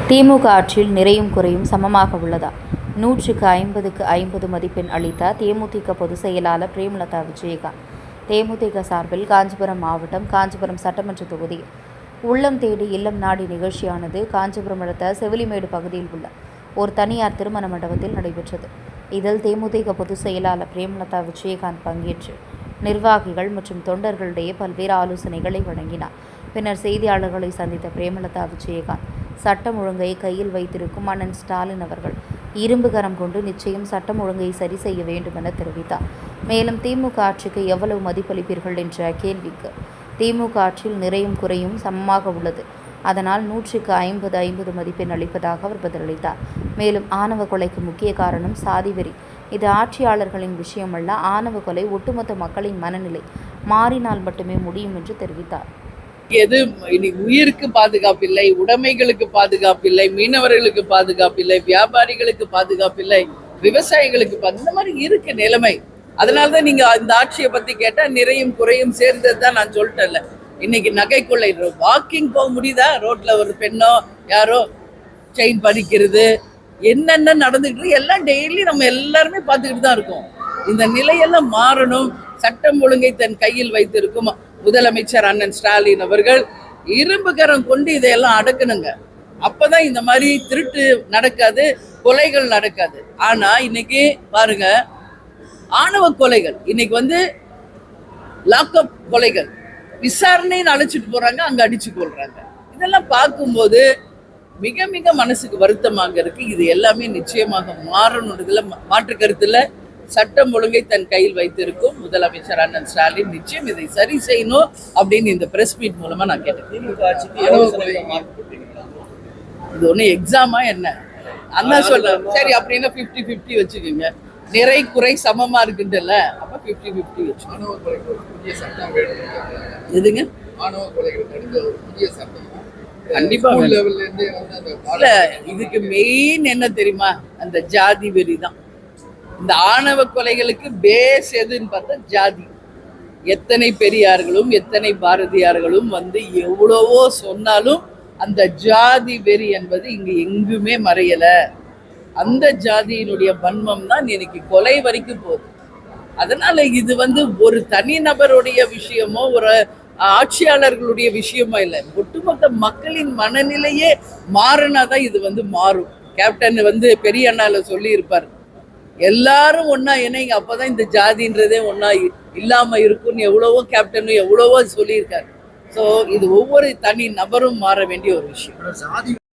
திமுக ஆட்சியில் நிறையும் குறையும் சமமாக உள்ளதா? 100க்கு 50க்கு 50 மதிப்பெண் அளித்த தேமுதிக பொதுச் செயலாளர் பிரேமலதா விஜயகாந்த். தேமுதிக சார்பில் காஞ்சிபுரம் மாவட்டம் காஞ்சிபுரம் சட்டமன்ற தொகுதியில் உள்ளம் தேடி இல்லம் நாடி நிகழ்ச்சியானது காஞ்சிபுரம் அடுத்த செவிலிமேடு பகுதியில் உள்ள ஒரு தனியார் திருமண மண்டபத்தில் நடைபெற்றது. இதில் தேமுதிக பொதுச் செயலாளர் பிரேமலதா விஜயகாந்த் பங்கேற்று நிர்வாகிகள் மற்றும் தொண்டர்களிடையே பல்வேறு ஆலோசனைகளை வழங்கினார். பின்னர் செய்தியாளர்களை சந்தித்த பிரேமலதா விஜயகாந்த், சட்டம் ஒழுங்கை கையில் வைத்திருக்கும் அண்ணன் ஸ்டாலின் அவர்கள் இரும்பு கரம் கொண்டு நிச்சயம் சட்டம் ஒழுங்கை சரி செய்ய வேண்டும் என தெரிவித்தார். மேலும் திமுக ஆட்சிக்கு எவ்வளவு மதிப்பளிப்பீர்கள் என்ற கேள்விக்கு, திமுக ஆட்சியில் நிறையும் குறையும் சமமாக உள்ளது, அதனால் 100க்கு 50 மதிப்பெண் அளிப்பதாக அவர் பதிலளித்தார். மேலும் ஆணவ கொலைக்கு முக்கிய காரணம் சாதி வெறி. இது ஆட்சியாளர்களின் விஷயம் அல்ல. ஆணவ கொலை ஒட்டுமொத்த மக்களின் மனநிலை மாறினால் மட்டுமே முடியும் என்று தெரிவித்தார். எது இன்னைக்கு உயிருக்கு பாதுகாப்பில்லை, உடைமைகளுக்கு பாதுகாப்பில்லை, மீனவர்களுக்கு பாதுகாப்பில்லை, வியாபாரிகளுக்கு பாதுகாப்பில்லை, விவசாயிகளுக்கு இந்த மாதிரி இருக்கு நிலைமை. அதனாலதான் நீங்க இந்த ஆட்சியை பத்தி கேட்டா நிறையும் குறையும் சேர்ந்தது தான் நான் சொல்லிட்டேன்ல. இன்னைக்கு நகை கொள்ளை, வாக்கிங் போக முடியுதா? ரோட்ல ஒரு பெண்ணோ யாரோ செயின் பறிக்கிறது, என்னென்ன நடந்துக்கிட்டு எல்லாம் டெய்லி நம்ம எல்லாருமே பார்த்துக்கிட்டு தான் இருக்கோம். இந்த நிலையெல்லாம் மாறணும். சட்டம் ஒழுங்கை தன் கையில் வைத்திருக்கும் முதலமைச்சர் அண்ணன் ஸ்டாலின் அவர்கள் இரும்பு கரம் கொண்டு இதையெல்லாம் அடக்கணுங்க. அப்பதான் இந்த மாதிரி திருட்டு நடக்காது, கொலைகள் நடக்காது. ஆனா இன்னைக்கு பாருங்க, ஆணவ கொலைகள், இன்னைக்கு லாக்அப் கொலைகள், விசாரணைன்னு அழைச்சிட்டு போறாங்க, அங்க அடிச்சு கொள்றாங்க. இதெல்லாம் பார்க்கும்போது மிக மிக மனசுக்கு வருத்தமாக இருக்கு. இது எல்லாமே நிச்சயமாக மாறணுன்றதுல மாற்று கருத்துல சட்டம் ஒழுங்கை தன் கையில் வைத்திருக்கும் முதலமைச்சர் அண்ணன் ஸ்டாலின் நிச்சயம் இதை சரி செய்யணும் அப்படின்னு இந்த பிரஸ் மீட் மூலமா நான் கேட்டேன். இது ஒண்ணு எக்ஸாமா என்ன அண்ணா சொல்றேன். சரி, அப்படின்னா 50-50 வச்சுக்கோங்க. நிறை குறை சமமா இருக்குன்றல, அப்ப 50-50 வச்சுக்கோங்க. எதுங்க? கண்டிப்பா இல்ல, இதுக்கு மெயின் என்ன தெரியுமா? அந்த ஜாதி வெறி தான். இந்த ஆணவ கொலைகளுக்கு பேஸ் எதுன்னு பார்த்தா ஜாதி. எத்தனை பெரியார்களும் எத்தனை பாரதியார்களும் எவ்வளவோ சொன்னாலும் அந்த ஜாதி வெறி என்பது இங்கு எங்குமே மறையல. அந்த ஜாதியினுடைய வன்மம் தான் இன்னைக்கு கொலை வரைக்கும் போகுது. அதனால இது ஒரு தனிநபருடைய விஷயமோ ஒரு ஆட்சியாளர்களுடைய விஷயமா இல்லை, ஒட்டுமொத்த மக்களின் மனநிலையே மாறினாதான் இது மாறும். கேப்டன் பெரிய அண்ணால சொல்லி இருப்பார், எல்லாரும் ஒன்னா இணைங்க, அப்பதான் இந்த ஜாதின்றதே ஒன்னா இல்லாம இருக்கும்னு எவ்வளவோ கேப்டனும் எவ்வளவோ சொல்லியிருக்காரு. ஸோ இது ஒவ்வொரு தனி நபரும் மாற வேண்டிய ஒரு விஷயம்.